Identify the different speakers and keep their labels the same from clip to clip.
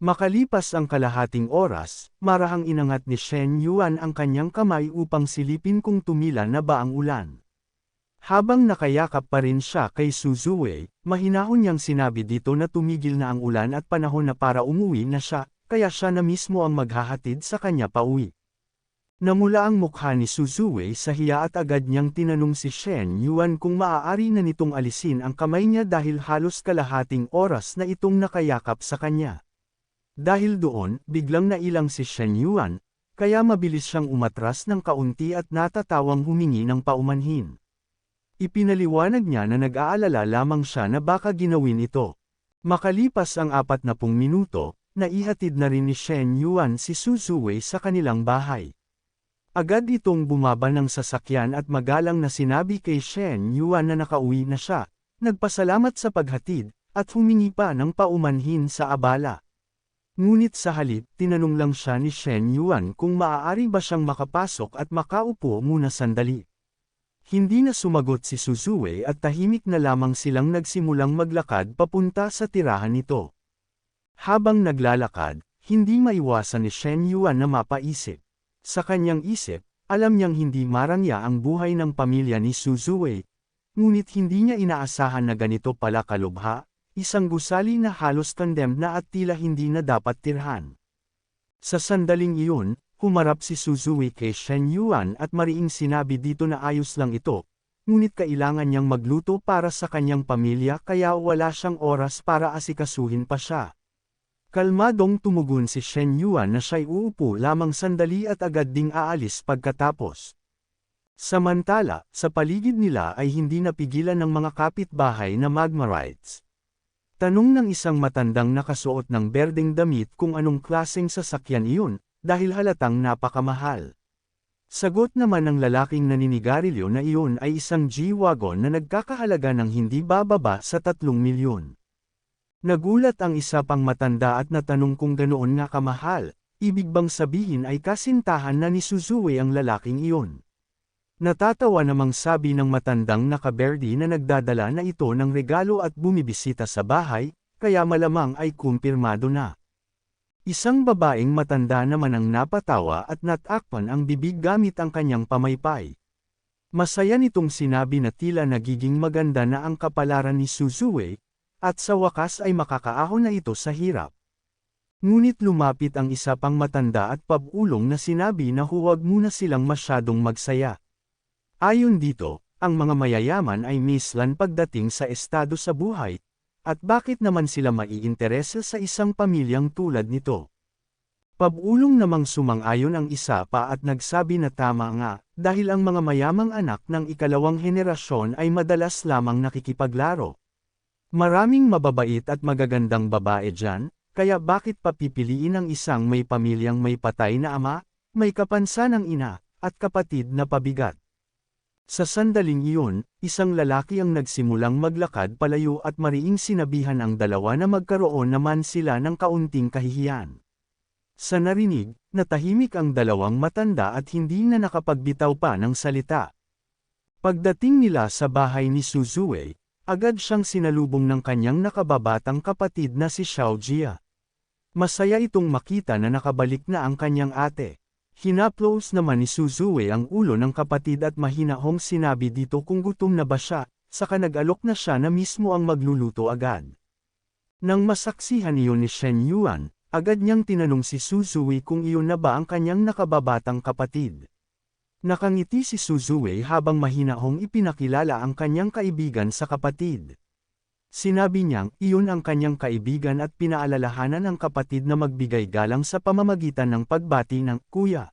Speaker 1: Makalipas ang kalahating oras, marahang inangat ni Shen Yuan ang kanyang kamay upang silipin kung tumila na ba ang ulan. Habang nakayakap pa rin siya kay Suzue, mahinahon niyang sinabi dito na tumigil na ang ulan at panahon na para umuwi na siya, kaya siya na mismo ang maghahatid sa kanya pauwi. Namula ang mukha ni Suzue sa hiya at agad niyang tinanong si Shen Yuan kung maaari na nitong alisin ang kamay niya dahil halos kalahating oras na itong nakayakap sa kanya. Dahil doon, biglang nailang si Shen Yuan, kaya mabilis siyang umatras ng kaunti at natatawang humingi ng paumanhin. Ipinaliwanag niya na nag-aalala lamang siya na baka ginawin ito. Makalipas ang 40 minuto, naihatid na rin ni Shen Yuan si Suzue sa kanilang bahay. Agad itong bumaba ng sasakyan at magalang na sinabi kay Shen Yuan na nakauwi na siya, nagpasalamat sa paghatid, at humingi pa ng paumanhin sa abala. Ngunit sa halip, tinanong lang siya ni Shen Yuan kung maaari ba siyang makapasok at makaupo muna sandali. Hindi na sumagot si Suzue at tahimik na lamang silang nagsimulang maglakad papunta sa tirahan nito. Habang naglalakad, hindi maiwasan ni Shen Yuan na mapaisip. Sa kanyang isip, alam niyang hindi marangya ang buhay ng pamilya ni Suzue, ngunit hindi niya inaasahan na ganito pala kalubha. Isang gusali na halos condemned na at tila hindi na dapat tirhan. Sa sandaling iyon, humarap si Suzue kay Shen Yuan at mariing sinabi dito na ayos lang ito, ngunit kailangan niyang magluto para sa kanyang pamilya kaya wala siyang oras para asikasuhin pa siya. Kalmadong tumugon si Shen Yuan na siya'y uupo lamang sandali at agad ding aalis pagkatapos. Samantala, sa paligid nila ay hindi napigilan ng mga kapitbahay na magmarites. Tanong ng isang matandang nakasuot ng berdeng damit kung anong klaseng sasakyan iyon, dahil halatang napakamahal. Sagot naman ng lalaking naninigarilyo na iyon ay isang G-Wagon na nagkakahalaga ng hindi bababa sa 3 milyon. Nagulat ang isa pang matanda at natanong kung ganoon nga kamahal, ibig bang sabihin ay kasintahan na ni Suzue ang lalaking iyon. Natatawa namang sabi ng matandang nakaberdi na nagdadala na ito ng regalo at bumibisita sa bahay, kaya malamang ay kumpirmado na. Isang babaeng matanda naman ang napatawa at natakpan ang bibig gamit ang kanyang pamaypay. Masaya nitong sinabi na tila nagiging maganda na ang kapalaran ni Suzue, at sa wakas ay makakaahon na ito sa hirap. Ngunit lumapit ang isa pang matanda at pabulong na sinabi na huwag muna silang masyadong magsaya. Ayon dito, ang mga mayayaman ay mislan pagdating sa estado sa buhay, at bakit naman sila maiinteresa sa isang pamilyang tulad nito? Pabulong namang sumang-ayon ang isa pa at nagsabi na tama nga, dahil ang mga mayamang anak ng ikalawang henerasyon ay madalas lamang nakikipaglaro. Maraming mababait at magagandang babae dyan, kaya bakit papipiliin ang isang may pamilyang may patay na ama, may kapansanang ina, at kapatid na pabigat? Sa sandaling iyon, isang lalaki ang nagsimulang maglakad palayo at mariing sinabihan ang dalawa na magkaroon naman sila ng kaunting kahihiyan. Sa narinig, natahimik ang dalawang matanda at hindi na nakapagbitaw pa ng salita. Pagdating nila sa bahay ni Suzue, agad siyang sinalubong ng kanyang nakababatang kapatid na si Xiao Jia. Masaya itong makita na nakabalik na ang kanyang ate. Hinaplos naman ni Suzue ang ulo ng kapatid at mahinahong sinabi dito kung gutom na ba siya, saka nag-alok na siya na mismo ang magluluto agad. Nang masaksihan iyon ni Shen Yuan, agad niyang tinanong si Suzue kung iyon na ba ang kanyang nakababatang kapatid. Nakangiti si Suzue habang mahinahong ipinakilala ang kanyang kaibigan sa kapatid. Sinabi niyang iyon ang kanyang kaibigan at pinaalalahanan ng kapatid na magbigay galang sa pamamagitan ng pagbati ng kuya.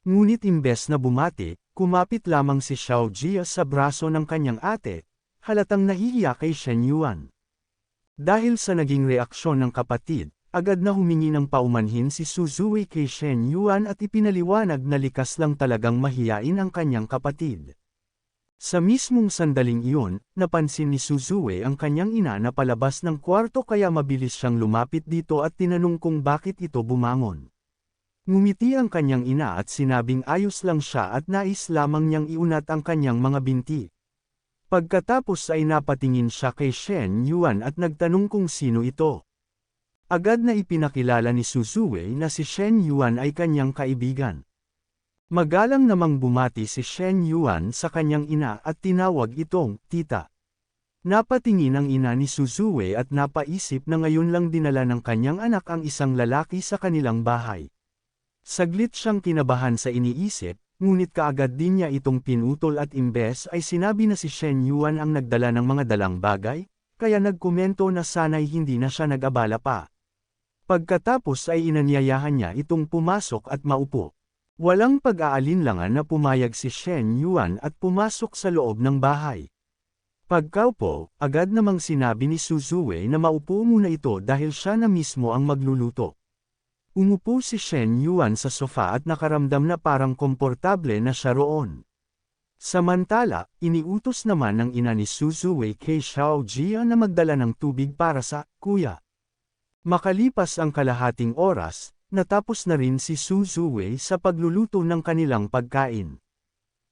Speaker 1: Ngunit imbes na bumati, kumapit lamang si Xiao Jia sa braso ng kanyang ate, halatang nahihiya kay Shen Yuan. Dahil sa naging reaksyon ng kapatid, agad na humingi ng paumanhin si Suzue kay Shen Yuan at ipinaliwanag na likas lang talagang mahiyain ang kanyang kapatid. Sa mismong sandaling iyon, napansin ni Suzue ang kanyang ina na palabas ng kwarto kaya mabilis siyang lumapit dito at tinanong kung bakit ito bumangon. Ngumiti ang kanyang ina at sinabing ayos lang siya at nais lamang niyang iunat ang kanyang mga binti. Pagkatapos ay napatingin siya kay Shen Yuan at nagtanong kung sino ito. Agad na ipinakilala ni Suzue na si Shen Yuan ay kanyang kaibigan. Magalang namang bumati si Shen Yuan sa kanyang ina at tinawag itong tita. Napatingin ang ina ni Suzue at napaisip na ngayon lang dinala ng kanyang anak ang isang lalaki sa kanilang bahay. Saglit siyang kinabahan sa iniisip, ngunit kaagad din niya itong pinutol at imbes ay sinabi na si Shen Yuan ang nagdala ng mga dalang bagay, kaya nagkomento na sana'y hindi na siya nag-abala pa. Pagkatapos ay inanyayahan niya itong pumasok at maupo. Walang pag-aalinlangan na pumayag si Shen Yuan at pumasok sa loob ng bahay. Pagkaupo, agad namang sinabi ni Suzue na maupo muna ito dahil siya na mismo ang magluluto. Umupo si Shen Yuan sa sofa at nakaramdam na parang komportable na siya roon. Samantala, iniutos naman ng ina ni Suzue kay Xiao Jia na magdala ng tubig para sa kuya. Makalipas ang kalahating oras, natapos na rin si Suzue sa pagluluto ng kanilang pagkain.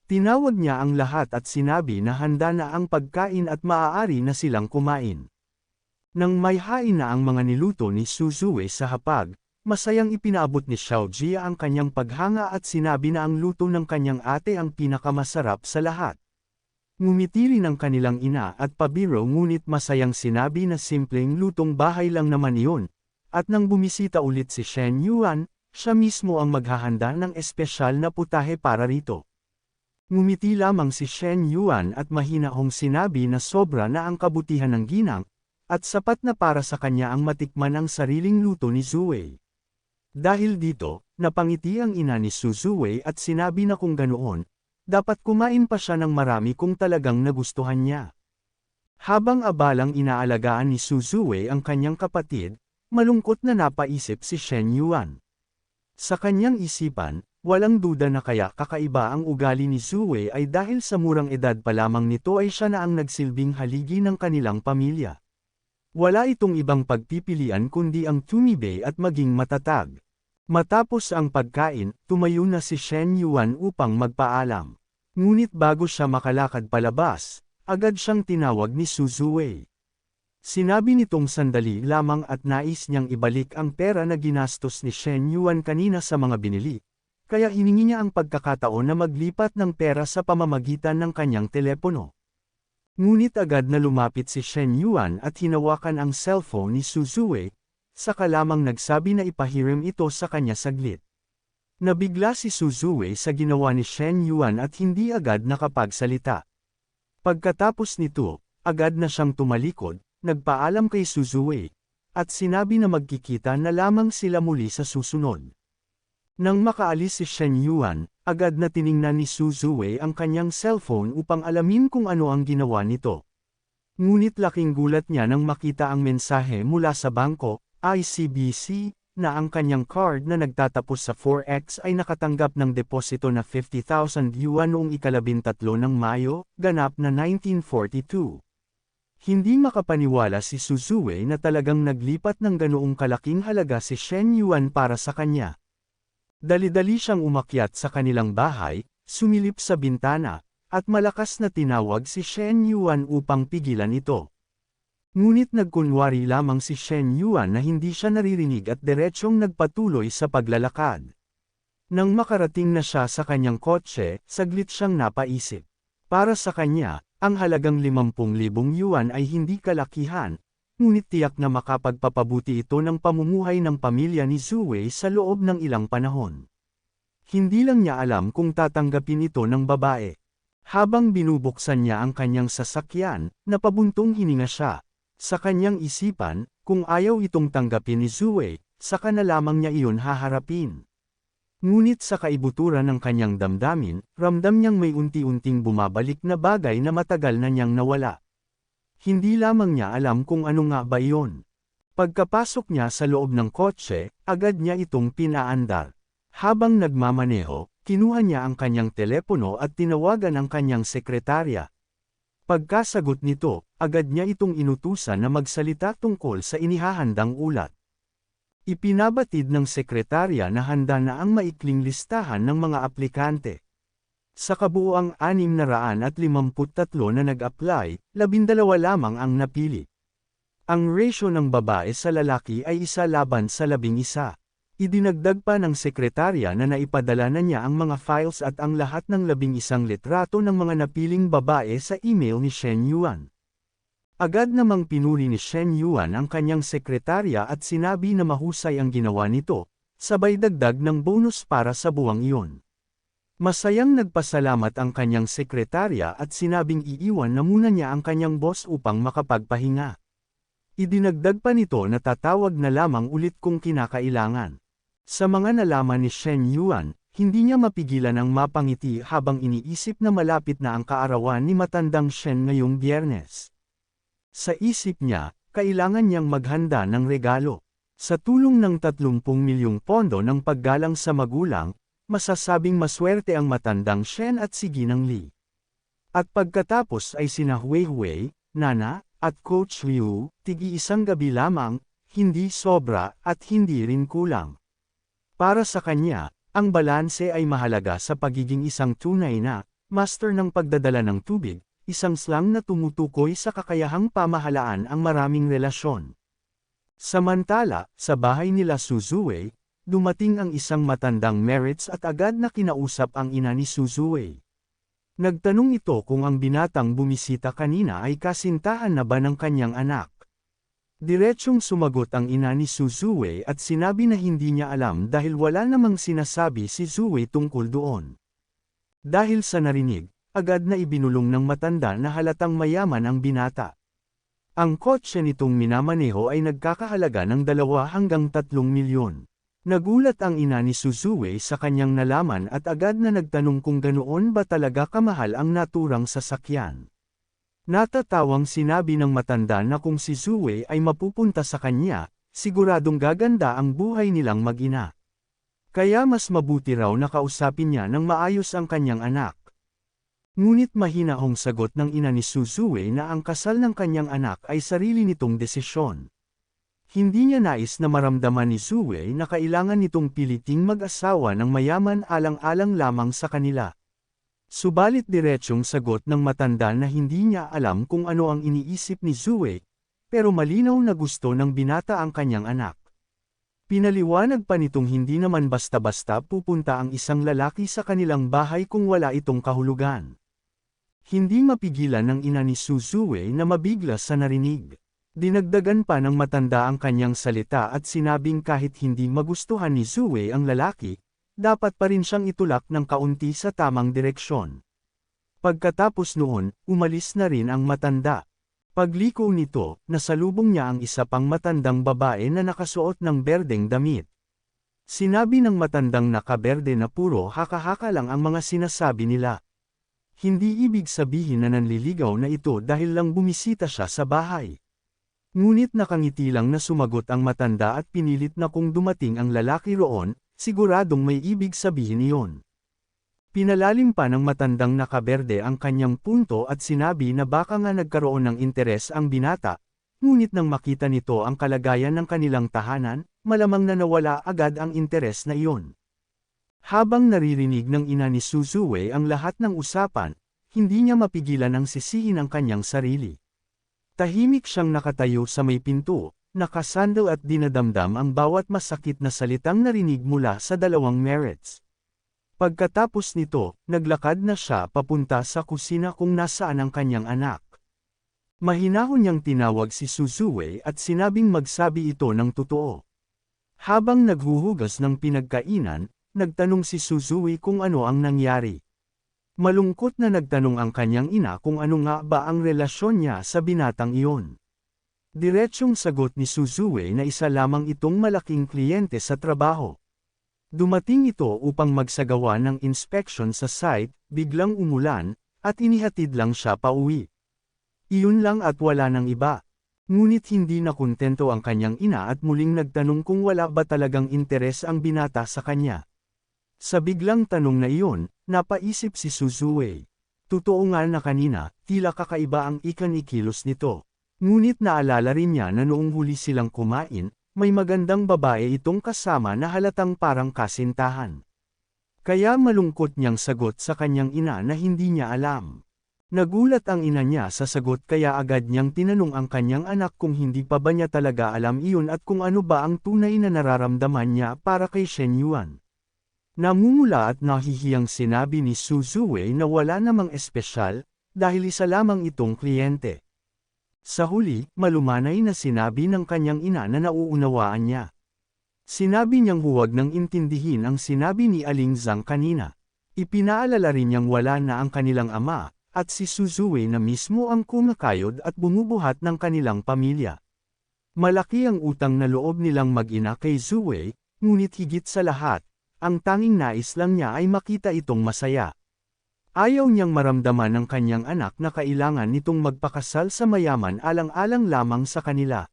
Speaker 1: Tinawag niya ang lahat at sinabi na handa na ang pagkain at maaari na silang kumain. Nang may hain na ang mga niluto ni Suzue sa hapag, masayang ipinaabot ni Xiao Jia ang kanyang paghanga at sinabi na ang luto ng kanyang ate ang pinakamasarap sa lahat. Ngumiti rin ang kanilang ina at pabiro ngunit masayang sinabi na simpleng lutong bahay lang naman iyon, at nang bumisita ulit si Shen Yuan, siya mismo ang maghahanda ng espesyal na putahe para rito. Ngumiti lamang si Shen Yuan at mahinahong sinabi na sobra na ang kabutihan ng ginang, at sapat na para sa kanya ang matikman ang sariling luto ni Zue. Dahil dito, napangiti ang ina ni Suzue at sinabi na kung ganoon, dapat kumain pa siya ng marami kung talagang nagustuhan niya. Habang abalang inaalagaan ni Suzue ang kanyang kapatid, malungkot na napaisip si Shen Yuan. Sa kanyang isipan, walang duda na kaya kakaiba ang ugali ni Zue ay dahil sa murang edad pa lamang nito ay siya na ang nagsilbing haligi ng kanilang pamilya. Wala itong ibang pagpipilian kundi ang tumibay at maging matatag. Matapos ang pagkain, tumayo na si Shen Yuan upang magpaalam. Ngunit bago siya makalakad palabas, agad siyang tinawag ni Suzue. Sinabi nitong sandali lamang at nais niyang ibalik ang pera na ginastos ni Shen Yuan kanina sa mga binili, kaya hiningi niya ang pagkakataon na maglipat ng pera sa pamamagitan ng kanyang telepono. Ngunit agad na lumapit si Shen Yuan at hinawakan ang cellphone ni Suzue, saka lamang nagsabi na ipahiram ito sa kanya saglit. Nabigla si Suzue sa ginawa ni Shen Yuan at hindi agad nakapagsalita. Pagkatapos nito, agad na siyang tumalikod, nagpaalam kay Suzue, at sinabi na magkikita na lamang sila muli sa susunod. Nang makaalis si Shen Yuan, agad na tiningnan ni Suzue ang kanyang cellphone upang alamin kung ano ang ginawa nito. Ngunit laking gulat niya nang makita ang mensahe mula sa bangko, ICBC, na ang kanyang card na nagtatapos sa 4X ay nakatanggap ng deposito na 50,000 yuan noong ika-13 ng Mayo, ganap na 1942. Hindi makapaniwala si Suzue na talagang naglipat ng ganoong kalaking halaga si Shen Yuan para sa kanya. Dali-dali siyang umakyat sa kanilang bahay, sumilip sa bintana, at malakas na tinawag si Shen Yuan upang pigilan ito. Ngunit nagkunwari lamang si Shen Yuan na hindi siya naririnig at diretsyong nagpatuloy sa paglalakad. Nang makarating na siya sa kanyang kotse, saglit siyang napaisip. Para sa kanya, ang halagang 50,000 yuan ay hindi kalakihan, ngunit tiyak na makapagpapabuti ito ng pamumuhay ng pamilya ni Zue sa loob ng ilang panahon. Hindi lang niya alam kung tatanggapin ito ng babae. Habang binubuksan niya ang kanyang sasakyan, napabuntong hininga siya. Sa kanyang isipan, kung ayaw itong tanggapin ni Zue, saka na lamang niya iyon haharapin. Ngunit sa kaibuturan ng kanyang damdamin, ramdam niyang may unti-unting bumabalik na bagay na matagal na niyang nawala. Hindi lamang niya alam kung ano nga ba iyon. Pagkapasok niya sa loob ng kotse, agad niya itong pinaandar. Habang nagmamaneho, kinuha niya ang kanyang telepono at tinawagan ang kanyang sekretarya. Pagkasagot nito, agad niya itong inutusan na magsalita tungkol sa inihahandang ulat. Ipinabatid ng sekretarya na handa na ang maikling listahan ng mga aplikante. Sa kabuuang 653 na nag-apply, 12 lamang ang napili. Ang ratio ng babae sa lalaki ay 1:11. Idinagdag pa ng sekretarya na naipadala na niya ang mga files at ang lahat ng 11 litrato ng mga napiling babae sa email ni Shen Yuan. Agad namang pinuri ni Shen Yuan ang kanyang sekretarya at sinabi na mahusay ang ginawa nito, sabay dagdag ng bonus para sa buwang iyon. Masayang nagpasalamat ang kanyang sekretarya at sinabing iiwan na muna niya ang kanyang boss upang makapagpahinga. Idinagdag pa nito na tatawag na lamang ulit kung kinakailangan. Sa mga nalaman ni Shen Yuan, hindi niya mapigilan ang mapangiti habang iniisip na malapit na ang kaarawan ni matandang Shen ngayong Biyernes. Sa isip niya, kailangan niyang maghanda ng regalo. Sa tulong ng 30 milyong pondo ng paggalang sa magulang, masasabing maswerte ang matandang Shen at si Ginang Li. At pagkatapos ay sina Huihui, Nana, at Coach Liu, tig-iisang gabi lamang, hindi sobra at hindi rin kulang. Para sa kanya, ang balanse ay mahalaga sa pagiging isang tunay na master ng pagdadala ng tubig, isang slang na tumutukoy sa kakayahang pamahalaan ang maraming relasyon. Samantala, sa bahay nila Suzue, dumating ang isang matandang Merits at agad na kinausap ang ina ni Suzue. Nagtanong ito kung ang binatang bumisita kanina ay kasintahan na ba ng kanyang anak. Diretsyong sumagot ang ina ni Suzue at sinabi na hindi niya alam dahil wala namang sinasabi si Zue tungkol doon. Dahil sa narinig, agad na ibinulong ng matanda na halatang mayaman ang binata. Ang kotse nitong minamaneho ay nagkakahalaga ng 2 hanggang 3 milyon. Nagulat ang ina ni Suzue sa kanyang nalaman at agad na nagtanong kung ganoon ba talaga kamahal ang naturang sasakyan. Natatawang sinabi ng matanda na kung si Zue ay mapupunta sa kanya, siguradong gaganda ang buhay nilang mag-ina. Kaya mas mabuti raw na kausapin niya ng maayos ang kanyang anak. Ngunit mahinahong sagot ng ina ni Suzue na ang kasal ng kanyang anak ay sarili nitong desisyon. Hindi niya nais na maramdaman ni Zue na kailangan nitong piliting mag-asawa ng mayaman alang-alang lamang sa kanila. Subalit diretsyong sagot ng matanda na hindi niya alam kung ano ang iniisip ni Zue, pero malinaw na gusto ng binata ang kanyang anak. Pinaliwanag pa nitong hindi naman basta-basta pupunta ang isang lalaki sa kanilang bahay kung wala itong kahulugan. Hindi mapigilan ng ina ni Suzue na mabigla sa narinig. Dinagdagan pa ng matanda ang kanyang salita at sinabing kahit hindi magustuhan ni Zue ang lalaki, dapat pa rin siyang itulak ng kaunti sa tamang direksyon. Pagkatapos noon, umalis na rin ang matanda. Pagliko nito, nasalubong niya ang isa pang matandang babae na nakasuot ng berdeng damit. Sinabi ng matandang nakaberde na puro haka-haka lang ang mga sinasabi nila. Hindi ibig sabihin na nanliligaw na ito dahil lang bumisita siya sa bahay. Ngunit nakangiti lang na sumagot ang matanda at pinilit na kung dumating ang lalaki roon, siguradong may ibig sabihin iyon. Pinalalim pa ng matandang nakaberde ang kanyang punto at sinabi na baka nga nagkaroon ng interes ang binata, ngunit nang makita nito ang kalagayan ng kanilang tahanan, malamang na nawala agad ang interes na iyon. Habang naririnig ng ina ni Suzue ang lahat ng usapan, hindi niya mapigilan ang sisihin ang kanyang sarili. Tahimik siyang nakatayo sa may pinto, nakasandal at dinadamdam ang bawat masakit na salitang narinig mula sa dalawang Merits. Pagkatapos nito, naglakad na siya papunta sa kusina kung nasaan ang kanyang anak. Mahinahon niyang tinawag si Suzue at sinabing magsabi ito ng totoo. Habang naghuhugas ng pinagkainan, nagtanong si Suzue kung ano ang nangyari. Malungkot na nagtanong ang kanyang ina kung ano nga ba ang relasyon niya sa binatang iyon. Diretsyong sagot ni Suzue na isa lamang itong malaking kliyente sa trabaho. Dumating ito upang magsagawa ng inspection sa site, biglang umulan, at inihatid lang siya pauwi. Iyon lang at wala nang iba. Ngunit hindi na kontento ang kanyang ina at muling nagtanong kung wala ba talagang interes ang binata sa kanya. Sa biglang tanong na iyon, napaisip si Suzue. Totoo nga na kanina, tila kakaiba ang ikinikilos nito. Ngunit naalala rin niya na noong huli silang kumain, may magandang babae itong kasama na halatang parang kasintahan. Kaya malungkot niyang sagot sa kanyang ina na hindi niya alam. Nagulat ang ina niya sa sagot kaya agad niyang tinanong ang kanyang anak kung hindi pa ba niya talaga alam iyon at kung ano ba ang tunay na nararamdaman niya para kay Shen Yuan. Namumula at nahihiyang sinabi ni Su Zuwei na wala namang espesyal, dahil isa lamang itong kliyente. Sa huli, malumanay na sinabi ng kanyang ina na nauunawaan niya. Sinabi niyang huwag nang intindihin ang sinabi ni Aling Zhang kanina. Ipinaalala rin niyang wala na ang kanilang ama, at si Su Zuwei na mismo ang kumakayod at bumubuhat ng kanilang pamilya. Malaki ang utang na loob nilang mag-ina kay Zuwei, ngunit higit sa lahat, ang tanging nais lang niya ay makita itong masaya. Ayaw niyang maramdaman ng kanyang anak na kailangan nitong magpakasal sa mayaman alang-alang lamang sa kanila.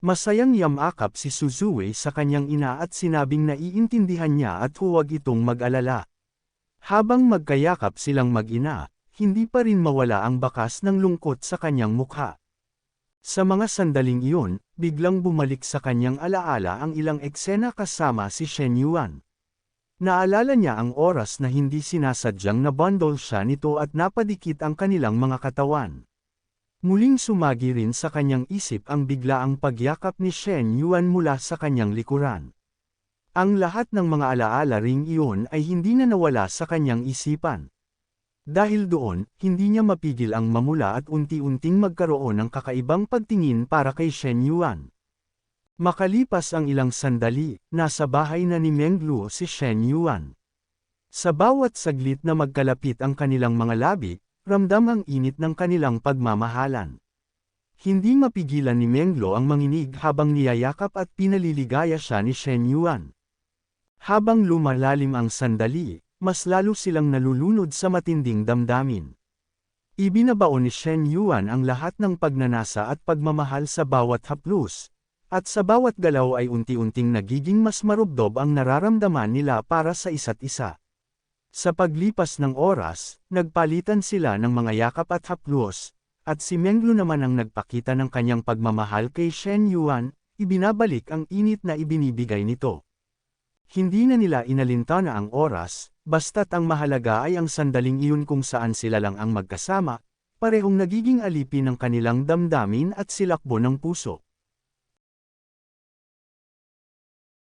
Speaker 1: Masayang yamakap si Su Zuwei sa kanyang ina at sinabing naiintindihan niya at huwag itong mag-alala. Habang magkayakap silang mag-ina, hindi pa rin mawala ang bakas ng lungkot sa kanyang mukha. Sa mga sandaling iyon, biglang bumalik sa kanyang alaala ang ilang eksena kasama si Shen Yuan. Naalala niya ang oras na hindi sinasadyang nabundle siya nito at napadikit ang kanilang mga katawan. Muling sumagi rin sa kanyang isip ang biglaang pagyakap ni Shen Yuan mula sa kanyang likuran. Ang lahat ng mga alaala ring iyon ay hindi na nawala sa kanyang isipan. Dahil doon, hindi niya mapigil ang mamula at unti-unting magkaroon ng kakaibang pagtingin para kay Shen Yuan. Makalipas ang ilang sandali, nasa bahay na ni Meng Luo si Shen Yuan. Sa bawat saglit na magkalapit ang kanilang mga labi, ramdam ang init ng kanilang pagmamahalan. Hindi mapigilan ni Meng Luo ang manginig habang niyayakap at pinaliligaya siya ni Shen Yuan. Habang lumalalim ang sandali, mas lalo silang nalulunod sa matinding damdamin. Ibinabaon ni Shen Yuan ang lahat ng pagnanasa at pagmamahal sa bawat haplos, at sa bawat galaw ay unti-unting nagiging mas marubdob ang nararamdaman nila para sa isa't isa. Sa paglipas ng oras, nagpalitan sila ng mga yakap at haplos, at si Menglu naman ang nagpakita ng kanyang pagmamahal kay Shen Yuan, ibinabalik ang init na ibinibigay nito. Hindi na nila inalintana ang oras, basta't ang mahalaga ay ang sandaling iyon kung saan sila lang ang magkasama, parehong nagiging alipin ng kanilang damdamin at silakbo ng puso.